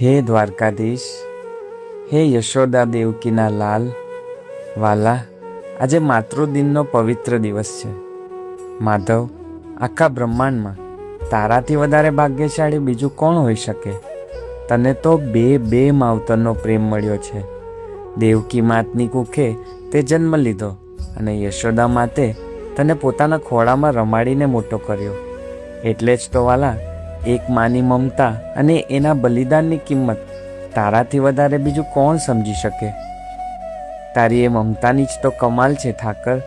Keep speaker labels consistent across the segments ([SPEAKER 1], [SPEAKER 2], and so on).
[SPEAKER 1] હે દ્વારકાધીશ, હે યશોદા દેવકીના લાલ, વાલા, આજે માતૃદિનનો પવિત્ર દિવસ છે. માધવ, આખા બ્રહ્માંડમાં તારાથી વધારે ભાગ્યશાળી બીજું કોણ હોઈ શકે? તને તો બે માવતરનો પ્રેમ મળ્યો છે. દેવકી માતની કુખે તે જન્મ લીધો અને યશોદા માતે તને પોતાના ખોળામાં રમાડીને મોટો કર્યો. એટલે જ તો વાલા, એક માની મમતા અને એના બલિદાનની કિંમત તારાથી વધારે બીજું કોણ સમજી શકે? તારી એ મમતાની જ તો કમાલ છે ઠાકર,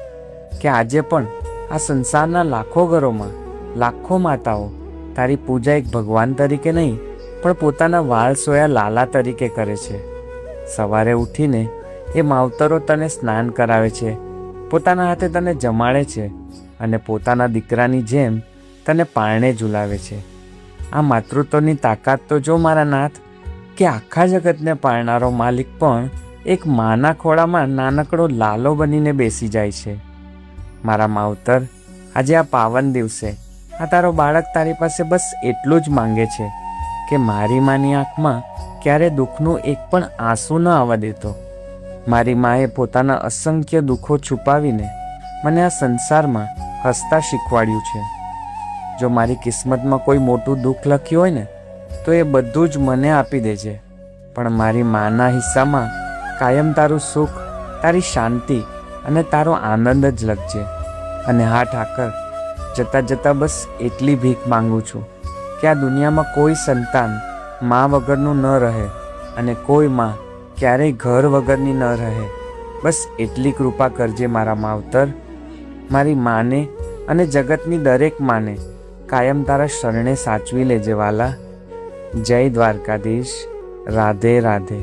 [SPEAKER 1] કે આજે પણ આ સંસારના લાખો ઘરોમાં લાખો માતાઓ તારી પૂજા એક ભગવાન તરીકે નહીં, પણ પોતાના વાળ સોયા લાલા તરીકે કરે છે. સવારે ઉઠીને એ માવતરો તને સ્નાન કરાવે છે, પોતાના હાથે તને જમાડે છે અને પોતાના દીકરાની જેમ તને પારણે ઝુલાવે છે. આ માતૃત્વની તાકાત તો જો મારા નાથ, કે આખા જગતને પાળનારો માલિક પણ એક માના ખોળામાં નાનકડો લાલો બનીને બેસી જાય છે. મારા માવતર, આજે આ પાવન દિવસે આ તારો બાળક તારી પાસે બસ એટલું જ માંગે છે કે મારી માની આંખમાં ક્યારે દુઃખનું એક પણ આંસુ ન આવવા દેતો. મારી માએ પોતાના અસંખ્ય દુઃખો છુપાવીને મને આ સંસારમાં હસતા શીખવાડ્યું છે. જો મારી કિસ્મતમાં કોઈ મોટું દુઃખ લખ્યું હોય ને, તો એ બધું જ મને આપી દેજે, પણ મારી માના હિસ્સામાં કાયમ તારું સુખ, તારી શાંતિ અને તારો આનંદ જ લખજે. અને હા ઠાકર, જતાં જતાં બસ એટલી ભીખ માંગુ છું કે આ દુનિયામાં કોઈ સંતાન મા વગરનું ન રહે અને કોઈ મા ક્યારેય ઘર વગરની ન રહે. બસ એટલી કૃપા કરજે મારા માવતર. મારી માને અને જગતની દરેક માને કાયમ તારા શરણે સાચવી લેજે વાલા. જય દ્વારકાધીશ. રાધે રાધે.